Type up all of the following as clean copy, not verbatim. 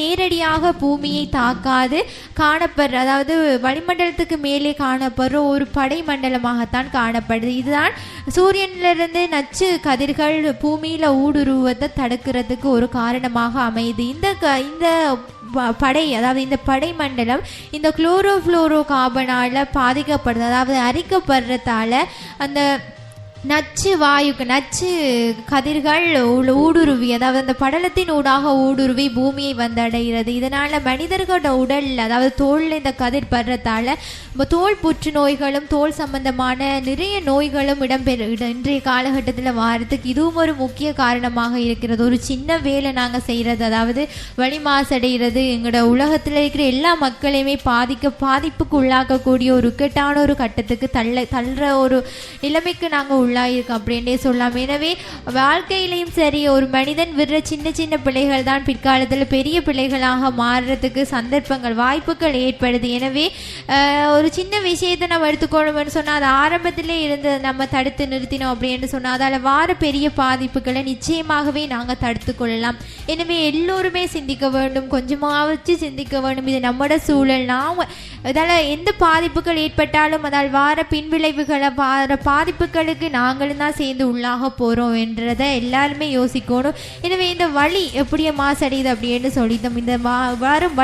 நேரடியாக பூமியை தாக்காது காணப்படுற, அதாவது வளிமண்டலத்துக்கு மேலே காணப்படுற ஒரு படை மண்டலமாகத்தான் காணப்படுது. இதுதான் சூரியனிலிருந்து நச்சு கதிர்கள் பூமியில ஊடுருவத்தை தடுக்கிறதுக்கு ஒரு காரணமாக அமையுது. இந்த படை, அதாவது இந்த படை மண்டலம் இந்த குளோரோஃப்ளோரோ கார்பனால பாதிக்கப்படுது, அதாவது அரிக்கப்படுறதால அந்த நச்சு கதிர்கள் ஊடுருவி, அதாவது அந்த படலத்தின் ஊடாக ஊடுருவி பூமியை வந்தடைகிறது. இதனால மனிதர்களோட உடல், அதாவது தோல்ல இந்த கதிர் படுறதால தோல் புற்றுநோய்களும் தோல் சம்பந்தமான நிறைய நோய்களும் இன்றைய காலகட்டத்தில் வாரத்துக்கு இதுவும் ஒரு முக்கிய காரணமாக இருக்கிறது. ஒரு சின்ன வேலை நாங்கள் செய்கிறது, அதாவது வளி மாசடைகிறது, எங்களோட உலகத்தில் இருக்கிற எல்லா மக்களையுமே பாதிப்புக்கு உள்ளாக்கக்கூடிய ஒரு இக்கட்டான ஒரு கட்டத்துக்கு தள்ளுற ஒரு நிலைமைக்கு நாங்கள் உள்ளாயிருக்கோம் அப்படின்னே சொல்லலாம். எனவே வாழ்க்கையிலையும் சரி, ஒரு மனிதன் விடுற சின்ன சின்ன பிள்ளைகள் தான் பிற்காலத்தில் பெரிய பிள்ளைகளாக மாறுறதுக்கு சந்தர்ப்பங்கள், வாய்ப்புகள் ஏற்படுது. எனவே ஒரு சின்ன விஷயத்தை நம்ம எடுத்துக்கொள்ளணும்னு சொன்னால் அது ஆரம்பத்திலே இருந்து நம்ம தடுத்து நிறுத்தினோம் அப்படின்னு சொன்னால் அதால் வார பெரிய பாதிப்புகளை நிச்சயமாகவே நாங்கள் தடுத்து கொள்ளலாம். எனவே எல்லோருமே சிந்திக்க வேண்டும், கொஞ்சமாவது சிந்திக்க வேண்டும். இது நம்மளோட சூழல். நாம் அதால் எந்த பாதிப்புகள் ஏற்பட்டாலும் அதால் வார பின்விளைவுகளை, வார பாதிப்புகளுக்கு நாங்களும் தான் சேர்ந்து உள்ளாக போகிறோம் என்றதை எல்லாருமே யோசிக்கணும். எனவே இந்த வழி எப்படியே மாசடையுது அப்படின்னு சொல்லிட்டோம். இந்த வரும்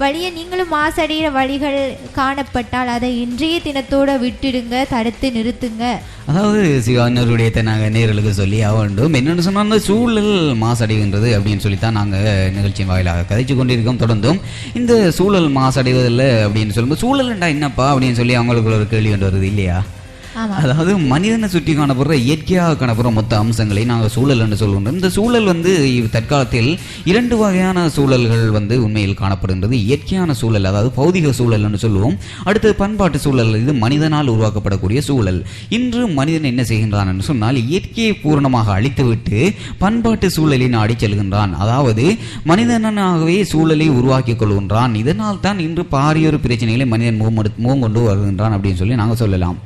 வழியை நீங்களும் மாசடைகிற வழிகள் காணப்பட்டால் அதை இன்றைய தினத்தோடு விட்டுடுங்க, தடுத்து நிறுத்துங்க. அதாவது சிவானருடைய நாங்கள் நேர்களுக்கு சொல்லி ஆகண்டும். என்னென்னு சொன்னால் அந்த சூழல் மாசடைகின்றது அப்படின்னு சொல்லித்தான் நாங்கள் நிகழ்ச்சியின் வாயிலாக கதைச்சு கொண்டிருக்கோம். தொடர்ந்தும் இந்த சூழல் மாசடைவதில்லை அப்படின்னு சொல்லும்போது சூழல்ண்டா என்னப்பா அப்படின்னு சொல்லி அவங்களுக்கு ஒரு கேள்வி கொண்டு வருது இல்லையா? அதாவது மனிதனை சுற்றி காணப்படுற இயற்கையாக காணப்படுற மொத்த அம்சங்களை நாங்கள் சூழல் என்று சொல்கின்றோம். இந்த சூழல் தற்காலத்தில் 2 வகையான சூழல்கள் உண்மையில் காணப்படுகின்றது. இயற்கையான சூழல், அதாவது பௌதிக சூழல் என்று சொல்லுவோம். அடுத்தது பண்பாட்டு சூழல், இது மனிதனால் உருவாக்கப்படக்கூடிய சூழல். இன்று மனிதன் என்ன செய்கின்றான் என்று சொன்னால் இயற்கையை பூரணமாக அழித்துவிட்டு பண்பாட்டு சூழலை நாடி செல்கின்றான். அதாவது மனிதனாகவே சூழலை உருவாக்கி கொள்கின்றான். இதனால் தான் இன்று பாரியொரு பிரச்சனைகளை மனிதன் முகம் கொண்டு வருகின்றான் அப்படின்னு சொல்லி நாங்கள் சொல்லலாம்.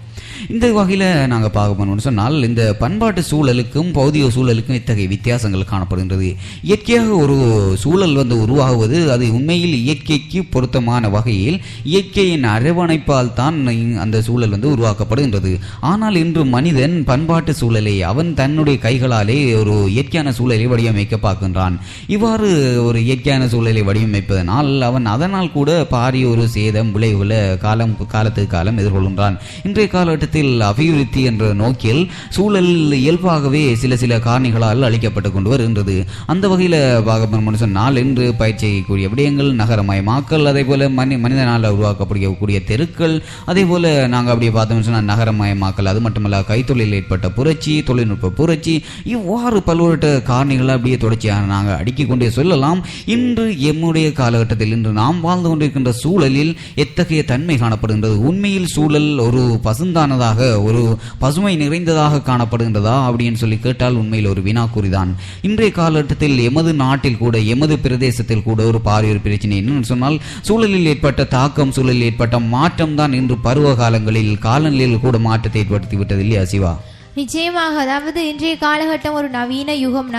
இந்த வகையில் நாங்கள் பார்க்க போனோம்னு சொன்னால் இந்த பண்பாட்டு சூழலுக்கும் பௌதிக சூழலுக்கும் இத்தகைய வித்தியாசங்கள் காணப்படுகின்றது. இயற்கையாக ஒரு சூழல் உருவாகுவது அது உண்மையில் இயற்கைக்கு பொருத்தமான வகையில் இயற்கையின் அரவணைப்பால் தான் அந்த சூழல் உருவாக்கப்படுகின்றது. ஆனால் இன்று மனிதன் பண்பாட்டு சூழலை அவன் தன்னுடைய கைகளாலே ஒரு இயற்கையான சூழலை வடிவமைக்க பார்க்கின்றான். இவ்வாறு ஒரு இயற்கையான சூழலை வடிவமைப்பதனால் அவன் அதனால் கூட பாரிய ஒரு சேதம் விளைவுகளை காலத்துக்கு காலம் எதிர்கொள்கின்றான். இன்றைய காலகட்டத்தில் அபிவிருத்தி என்ற நோக்கில் சூழல் இயல்பாகவே சில காரணிகளால் அளிக்கப்பட்டு கொண்டு வருகின்றது. அந்த வகையில் பார்க்க சொன்னால் இன்று பயிற்சி செய்யக்கூடிய விடயங்கள், நகரமயமாக்கல், அதே போல மனிதனால் உருவாக்கக்கூடிய தெருக்கள், அதே போல நாங்கள் அப்படியே பார்த்தோம்னு சொன்னால் நகரமயமாக்கல், அது மட்டுமல்ல கைத்தொழில் ஏற்பட்ட புரட்சி, தொழில்நுட்ப புரட்சி, இவ்வாறு பல்வேறு காரணிகளை அப்படியே தொடர்ச்சியாக நாங்கள் அடுக்கிக் கொண்டே சொல்லலாம். இன்று எம்முடைய காலகட்டத்தில் இன்று நாம் வாழ்ந்து கொண்டிருக்கின்ற சூழலில் எத்தகைய தன்மை காணப்படுகின்றது? உண்மையில் சூழல் ஒரு பசுந்தானதாக, ஒரு பசுமை நிறைந்ததாக காணப்படுகின்றதா அப்படின்னு சொல்லி கேட்டால் உண்மையில் ஒரு வினாக்குறிதான். இன்றைய காலகட்டத்தில் எமது நாட்டில் கூட, எமது பிரதேசத்தில் கூட ஒரு பாரிய பிரச்சனை என்னன்னு சொன்னால் சூழலில் ஏற்பட்ட தாக்கம், சூழலில் ஏற்பட்ட மாற்றம் தான் இன்று பருவ காலங்களில் காலநிலையில் கூட மாற்றத்தை ஏற்படுத்தி விட்டது இல்லையா சிவா? நிச்சயமாக. அதாவது இன்றைய காலகட்டம் ஒரு நவீன யுகம்.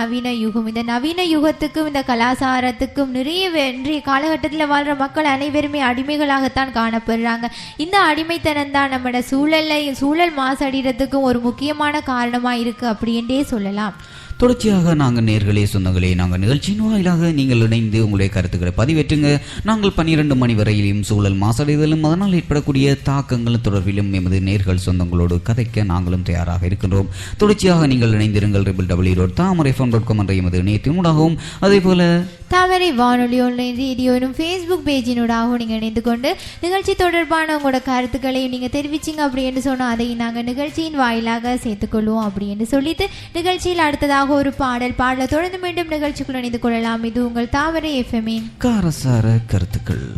இந்த நவீன யுகத்துக்கும் இந்த கலாச்சாரத்துக்கும் நிறைய இன்றைய காலகட்டத்தில் வாழ்கிற மக்கள் அனைவருமே அடிமைகளாகத்தான் காணப்படுறாங்க. இந்த அடிமைத்தனம் தான் நம்மளோட சூழல் மாசடைகிறதுக்கும் ஒரு முக்கியமான காரணமாக இருக்குது அப்படின்றே சொல்லலாம். தொடர்ச்சியாக நாங்கள் நேர்களே, சொந்தங்களே, நாங்கள் நிகழ்ச்சியின் வாயிலாக நீங்கள் இணைந்து உங்களுடைய கருத்துக்களை பதிவேற்றுங்க. நாங்கள் 12 மணி வரையிலும் சூழல் மாசடைதலும் அதனால் ஏற்படக்கூடிய தாக்கங்கள் தொடர்பிலும் எமது நேர்கள் சொந்தங்களோடு கதைக்க நாங்களும் தயாராக இருக்கின்றோம். தொடர்ச்சியாக நீங்கள் இணைந்திருங்கள். www.tamarefm.com என்ற எமது இணையத்தினூடாகவும் அதே போல தாமரை வானொலி ரேடியோனும் ஃபேஸ்புக் பேஜினூடாகவும் நீங்கள் இணைந்து கொண்டு நிகழ்ச்சி தொடர்பான உங்களோட கருத்துக்களையும் நீங்கள் தெரிவிச்சிங்க அப்படின்னு சொன்னால் அதை நாங்கள் நிகழ்ச்சியின் வாயிலாக சேர்த்துக்கொள்வோம் அப்படின்னு சொல்லிட்டு நிகழ்ச்சியில் அடுத்ததாக ஒரு பாடலை தொடர்ந்து மீண்டும் நிகழ்ச்சிக்குள் இணைந்து கொள்ளலாம். இது உங்கள் தாமரை எஃப்எம்மின் காரசார கருத்துக்கள்.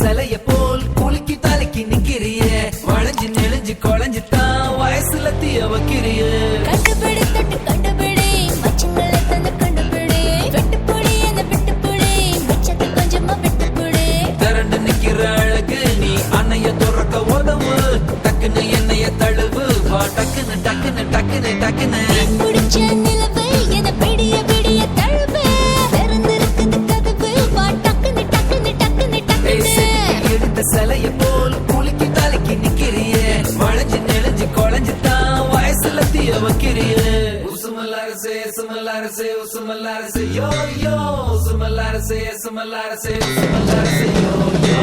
சிலைய போல் குலுக்கி தலைக்கு நிக்கிறிய வளைஞ்சு நெளிஞ்சு குழஞ்சு தான் வயசுல தீய வைக்கிறிய கண்டுபிடி தொட்டு கண்டுபிடி மச்சங்களை தந்து கண்டுபிடி வெட்டுப்புடி அந்த வெட்டுப்புடி மிச்சத்தை கொஞ்சமா வெட்டுப்புடி திரண்டு நிக்கிற அழகு நீ அன்னைய துறக்க உதவு டக்குன்னு என்னைய தழுவு வா டக்குன்னு டக்குன்னு டக்குன்னு டக்குன்னு முடிச்ச நிலவு என பிடிய பிடிய தழுவு திறந்திருக்குது கதவு வா டக்குன்னு டக்குன்னு டக்குன்னு டக்குன்னு எடுத்த சிலைய போல் குலுக்கி தலைக்கு நிக்கிறிய வளைஞ்சு நெளிஞ்சு குழஞ்சு தான் வயசுல தீய வைக்கிறிய உசுமல்லாரசே சுமல்லாரசே உசுமல்லாரசே யோ யோ உசுமல்லாரசே சுமல்லாரசே உசுமல்லாரசே யோ யோ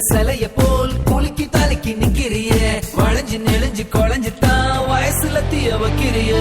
சிலைய போல் குலுக்கி தலைக்கு நிக்கிறிய வளைஞ்சு நெளிஞ்சு குழஞ்சு தான் வயசுல தீய வைக்கிறிய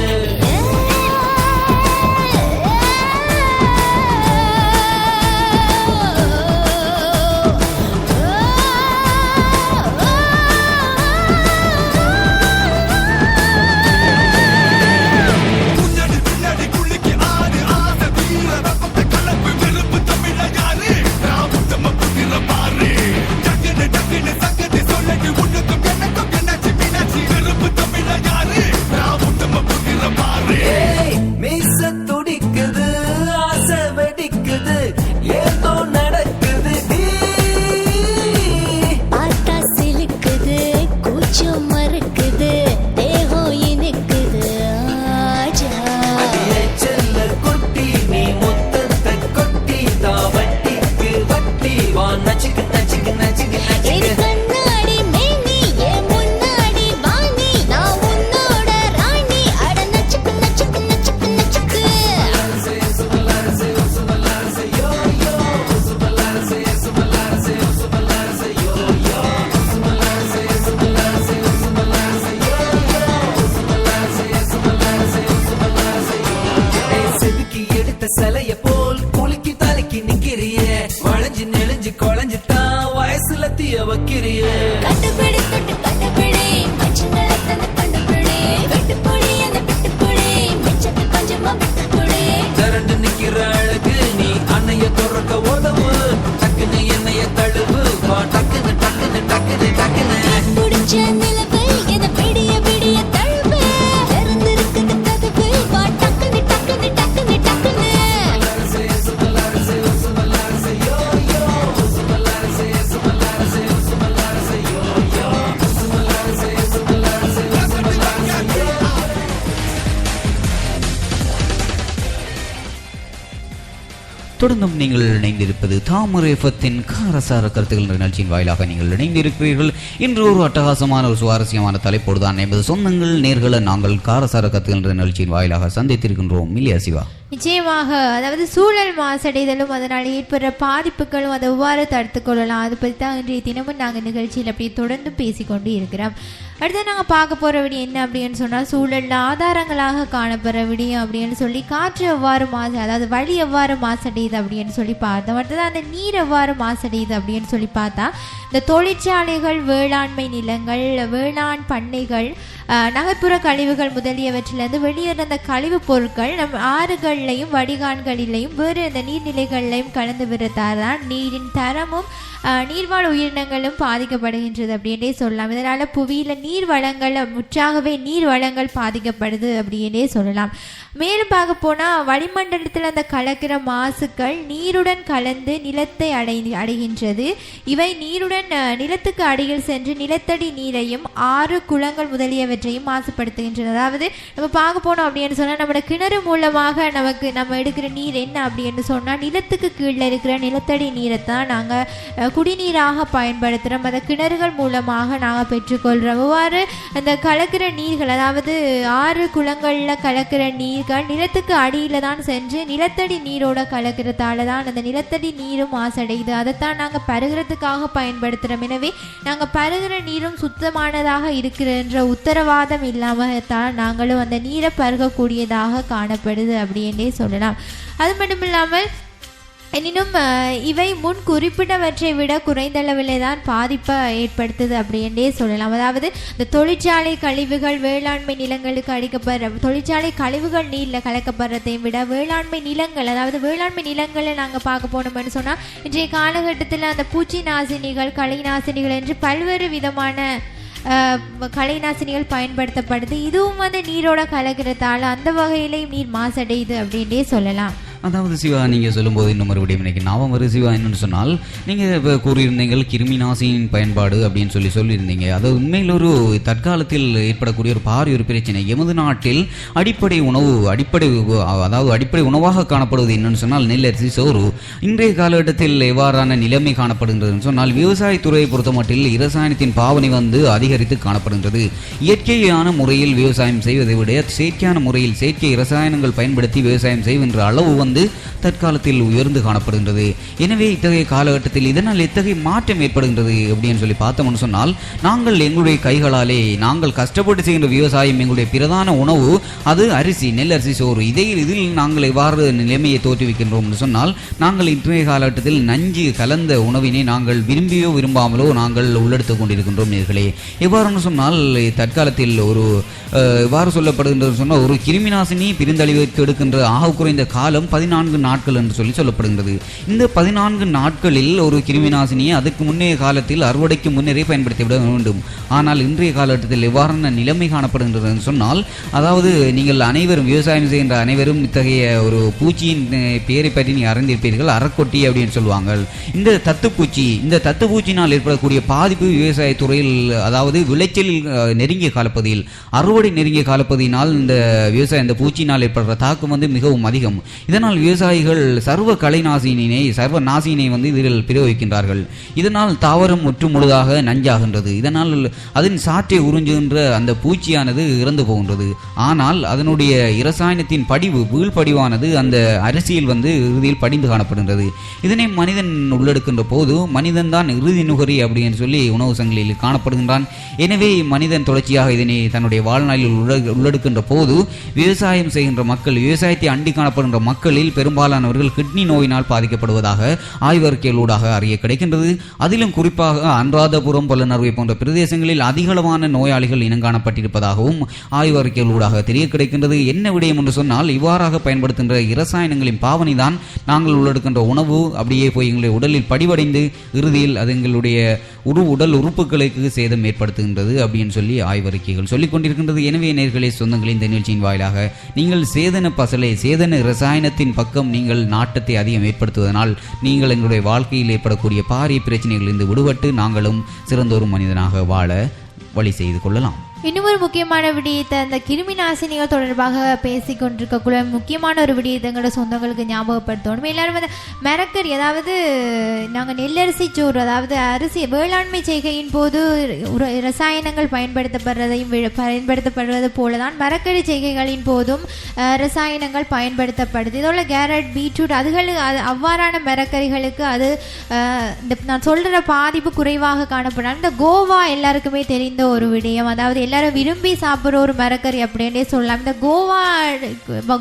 சிலைய போல் குலுக்கி தலைக்கு நிக்கிறிய வளைஞ்சு நெளிஞ்சு குழஞ்சு தான் வயசுல தீய வைக்கிறிய கண்டுபிடி தொட்டு கண்டுபிடி மச்சங்களை தந்து கண்டுபிடி வெட்டுப்புடி அந்த வெட்டுப்புடி மிச்சத்தை கொஞ்சமா வெட்டுப்புடி திரண்டு நிக்கிற அழகு நீ அன்னைய துறக்க உதவு டக்குன்னு என்னைய தழுவு வா டக்குன்னு டக்குன்னு டக்குன்னு டக்குன்னு முடிச்ச நிலவு என பிடிய பிடிய தழுவு திறந்திருக்குது கதவு வா டக்குன்னு டக்குன்னு டக்குன்னு டக்குன்னு தொடர்ந்தும் நீங்கள் இணைந்திருப்பது தாமரை எஃப்எத்தின் காரசார கருத்துக்கள் நிகழ்ச்சியின் வாயிலாக நீங்கள் இணைந்திருக்கிறீர்கள். இன்று ஒரு அட்டகாசமான ஒரு சுவாரஸ்யமான தலைப்போடு தான் என்பது சொந்தங்கள் நேர்களை நாங்கள் காரசார கருத்துக்கள் நிகழ்ச்சியின் வாயிலாக சந்தித்திருக்கின்றோம் இல்லையா சிவா? நிச்சயமாக. அதாவது சூழல் மாசடைதலும் அதனால் ஏற்படுற பாதிப்புகளும் அதை எவ்வாறு தடுத்து கொள்ளலாம், அதை பற்றி தான் இன்றைய தினமும் நாங்கள் நிகழ்ச்சியில் அப்படியே தொடர்ந்து பேசிக்கொண்டு இருக்கிறோம். அடுத்து நாங்கள் பார்க்க போகிற விடியம் என்ன அப்படின்னு சொன்னால், சூழலில் ஆதாரங்களாக காணப்படுற விடியம் அப்படின்னு சொல்லி காற்று எவ்வாறு அதாவது வழி எவ்வாறு மாசடையுது அப்படின்னு சொல்லி பார்த்தோம். அடுத்தது அந்த நீர் எவ்வாறு மாசடையுது அப்படின்னு சொல்லி பார்த்தா, இந்த தொழிற்சாலைகள், வேளாண்மை நிலங்கள், வேளாண் பண்ணைகள், நகர்ப்புற கழிவுகள் முதலியவற்றிலிருந்து வெளியேற அந்த கழிவுப் பொருட்கள் நம் ஆறுகள்லையும் வடிகான்களிலையும் வேறு அந்த நீர்நிலைகள்லையும் கலந்து விடுறதால் தான் நீரின் தரமும் நீர்வாழ் உயிரினங்களும் பாதிக்கப்படுகின்றது அப்படின்னே சொல்லலாம். இதனால் புவியில் நீர் வளங்கள் முற்றாகவே நீர் வளங்கள் பாதிக்கப்படுது அப்படின்னே சொல்லலாம். மேலும் பார்க்க போனால் வளிமண்டலத்தில் அந்த கலக்கிற மாசுக்கள் நீருடன் கலந்து நிலத்தை அடைகின்றது. இவை நீருடன் நிலத்துக்கு அடியில் சென்று நிலத்தடி நீரையும் ஆறு குளங்கள் முதலியவற்றையும் மாசுபடுத்துகின்றன. அதாவது நம்ம பார்க்க போனோம் அப்படின்னு சொன்னால் நம்மளோட கிணறு மூலமாக நம்ம எடுக்கிற நீர் என்ன அப்படின்னு சொன்னால் நிலத்துக்கு கீழே இருக்கிற நிலத்தடி நீரை தான் நாங்கள் குடிநீராக பயன்படுத்துகிறோம். அந்த கிணறுகள் மூலமாக நாங்கள் பெற்றுக்கொள்கிறோம். இவ்வாறு அந்த கலக்கிற நீர்கள், அதாவது ஆறு குளங்களில் கலக்கிற நீர்கள் நிலத்துக்கு அடியில் தான் சென்று நிலத்தடி நீரோட கலக்கிறதால தான் அந்த நிலத்தடி நீரும் மாசடையுது. அதைத்தான் நாங்கள் பருகிறதுக்காக பயன்படுத்துகிறோம். எனவே நாங்கள் பருகிற நீரும் சுத்தமானதாக இருக்கிற உத்தரவாதம் இல்லாமல் நாங்களும் அந்த நீரை பருகக்கூடியதாக காணப்படுது அப்படின்னே சொல்லலாம். அது மட்டும் இல்லாமல் எனினும் இவை முன் குறிப்பிட்டவற்றை விட குறைந்தளவிலே தான் பாதிப்பை ஏற்படுத்துது அப்படின்னே சொல்லலாம். அதாவது இந்த தொழிற்சாலை கழிவுகள் வேளாண்மை நிலங்களுக்கு அடிக்கப்படுற தொழிற்சாலை கழிவுகள் நீரில் கலக்கப்படுறதையும் விட வேளாண்மை நிலங்கள், அதாவது வேளாண்மை நிலங்களை நாங்கள் பார்க்க போனோம்னு சொன்னால் இன்றைய காலகட்டத்தில் அந்த பூச்சி நாசினிகள் களை நாசினிகள் என்று பல்வேறு விதமான களை நாசினிகள் பயன்படுத்தப்படுது. இதுவும் வந்து நீரோட கலக்கிறதால அந்த வகையிலையும் நீர் மாசடையுது அப்படின்னே சொல்லலாம். அதாவது சிவா, நீங்கள் சொல்லும்போது இன்னும் மறுபடியும் எனக்கு ஞாபகம் வருது சிவா. என்னென்னு சொன்னால் நீங்கள் இப்போ கூறியிருந்தீங்கள் கிருமி நாசினியின் பயன்பாடு அப்படின்னு சொல்லியிருந்தீங்க. அது உண்மையில் ஒரு தற்காலத்தில் ஏற்படக்கூடிய ஒரு பாரிய ஒரு பிரச்சனை. எமது நாட்டில் அடிப்படை உணவாக காணப்படுவது என்னென்னு சொன்னால் நெல்லரிசி, சோறு. இன்றைய காலகட்டத்தில் எவ்வாறான நிலைமை காணப்படுகின்றதுன்னு சொன்னால் விவசாயத்துறையை பொறுத்த மட்டில் இரசாயனத்தின் பாவனை வந்து அதிகரித்து காணப்படுகின்றது. இயற்கையான முறையில் விவசாயம் செய்வதை விட செயற்கையான முறையில் செயற்கை இரசாயனங்கள் பயன்படுத்தி விவசாயம் செய்கின்ற அளவு வந்து தற்காலத்தில் உயர்ந்து காணப்படுகின்றது. எனவே இத்தகைய காலகட்டத்தில் இதனால் எத்தகைய மாற்றம் ஏற்படுகின்றது அப்படின்னு சொல்லி பார்த்தோம்னு சொன்னால், நாங்கள் எங்களுடைய கைகளாலே நாங்கள் கஷ்டப்பட்டு செய்கின்ற விவசாயம், எங்களுடைய பிரதான உணவு அது அரிசி, நெல்லரிசி, சோறு. இதில் நாங்கள் எவ்வாறு நிலைமையை தோற்றுவிக்கின்றோம்னு சொன்னால், நாங்கள் இன்றைய காலகட்டத்தில் நஞ்சு கலந்த உணவினை நாங்கள் விரும்பியோ விரும்பாமலோ நாங்கள் உள்ளெடுத்துக் கொண்டிருக்கின்றோம் நேர்களே. எவ்வாறுன்னு சொன்னால் தற்காலத்தில் எவ்வாறு சொல்லப்படுகின்றது சொன்னால், ஒரு கிருமிநாசினி பிரிந்தழிவுக்கு எடுக்கின்ற ஆக குறைந்த காலம் 14 நாட்கள் என்று சொல்லப்படுகின்றது. இந்த 14 நாட்களில் ஒரு கிருமிநாசினியை அதுக்கு முன்னைய காலத்தில் அறுவடைக்கு முன்னரே பயன்படுத்திவிட வேண்டும். ஆனால் இன்றைய காலகட்டத்தில் எவ்வாறான நிலைமை காணப்படுகின்றது என்று சொன்னால், அதாவது நீங்கள் அனைவரும் விவசாயம் செய்கின்ற அனைவரும் இத்தகைய ஒரு பூச்சியின் பெயரை பற்றி நீங்கள் அறிந்திருப்பீர்கள். அறக்கொட்டி அப்படின்னு சொல்லுவாங்க. இந்த தத்துப்பூச்சியினால் ஏற்படக்கூடிய பாதிப்பு விவசாயத்துறையில், அதாவது விளைச்சலில் நெருங்கிய காலப்பகுதியில், அறுவடை நெருங்கிய காலப்பகுதியினால் இந்த பூச்சியினால் ஏற்படுற தாக்கம் வந்து மிகவும் அதிகம். இதனால் விவசாயிகள் சர்வ நாசினை வந்து இதில் பிரயோகிக்கின்றார்கள். இதனால் தாவரம் முற்று முழுதாக நஞ்சாகின்றது. இதனால் அதன் சாற்றை உறிஞ்சுகின்ற அந்த பூச்சியானது இறந்து போகின்றது. ஆனால் அதனுடைய இரசாயனத்தின் வீழ்படிவானது அந்த அரிசியில் வந்து இறுதியில் படிந்து காணப்படுகின்றது. இதனை மனிதன் உள்ளெடுக்கின்ற போது மனிதன் தான் இறுதி நுகரி அப்படின்னு சொல்லி உணவு சங்கிலியில் காணப்படுகின்றான். எனவே மனிதன் தொடர்ச்சியாக இதனை தன்னுடைய வாழ்நாளில் உள்ளெடுக்கின்ற போது விவசாயம் செய்கின்ற மக்கள், விவசாயத்தை அண்டி காணப்படுகின்ற மக்களில் பெரும்பாலானவர்கள் கிட்னி நோயினால் பாதிக்கப்படுவதாக ஆய்வறிக்கைகளூடாக அறிய கிடைக்கின்றது. அதிலும் குறிப்பாக அனுராதபுரம், புலனறுவை போன்ற பிரதேசங்களில் அதிகளவான நோயாளிகள் இனங்காணப்பட்டிருப்பதாகவும் ஆய்வறிக்கைகளூடாக தெரிய கிடைக்கின்றது. என்ன விடயம் என்று சொன்னால், இவ்வாறாக பயன்படுத்துகின்ற இரசாயனங்களின் பாவனை தான் நாங்கள் உள்ளெடுக்கின்ற உணவு அப்படியே போய் எங்களுடைய உடலில் படிவடைந்து இறுதியில் அது எங்களுடைய உடல் உறுப்புகளுக்கு சேதம் ஏற்படுத்துகின்றது அப்படின்னு சொல்லி ஆய்வறிக்கைகள் சொல்லிக் கொண்டிருக்கின்றது. எனவே நேயர்களே, சொந்தங்களே, இந்த நிகழ்ச்சியின் வாயிலாக நீங்கள் சேதன இரசாயனத்தின் பக்கம் நீங்கள் நாட்டத்தை அதிகம் ஏற்படுத்துவதனால் நீங்கள் எங்களுடைய வாழ்க்கையில் ஏற்படக்கூடிய பாரிய பிரச்சனைகளிலிருந்து விடுபட்டு நாங்களும் சிறந்தொரு மனிதனாக வாழ வழி செய்து கொள்ளலாம். இன்னும் ஒரு முக்கியமான விடயத்தை, அந்த கிருமி நாசினிகள் தொடர்பாக பேசிக்கொண்டிருக்கக்குள்ள முக்கியமான ஒரு விடயத்தை எங்களோட சொந்தங்களுக்கு ஞாபகப்படுத்தணும். எல்லாரும் வந்து மரக்கறி, அதாவது நாங்கள் நெல்லரிசி சோறு, அதாவது அரிசி வேளாண்மை செய்கையின் போது ரசாயனங்கள் பயன்படுத்தப்படுவது போலதான் மரக்கறி செய்கைகளின் போதும் ரசாயனங்கள் பயன்படுத்தப்படுது. இதோட கேரட், பீட்ரூட் அவ்வாறான மரக்கறிகளுக்கு அது நான் சொல்கிற பாதிப்பு குறைவாக காணப்படும். இந்த கோவா எல்லாருக்குமே தெரிந்த ஒரு விடயம். அதாவது எல்லாரும் விரும்பி சாப்பிட்ற ஒரு மரக்கறி அப்படின்னே சொல்லலாம். இந்த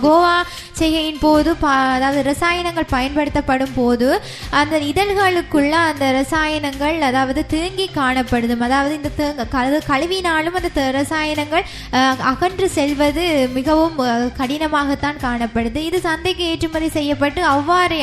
கோவா செய்கையின் போது அதாவது ரசாயனங்கள் பயன்படுத்தப்படும் போது அந்த இதழ்களுக்குள்ள அந்த ரசாயனங்கள் அதாவது தேங்கி காணப்படுது. அதாவது இந்த கழுவினாலும் அந்த ரசாயனங்கள் அகன்று செல்வது மிகவும் கடினமாகத்தான் காணப்படுது. இது சந்தைக்கு ஏற்றுமதி செய்யப்பட்டு அவ்வாறே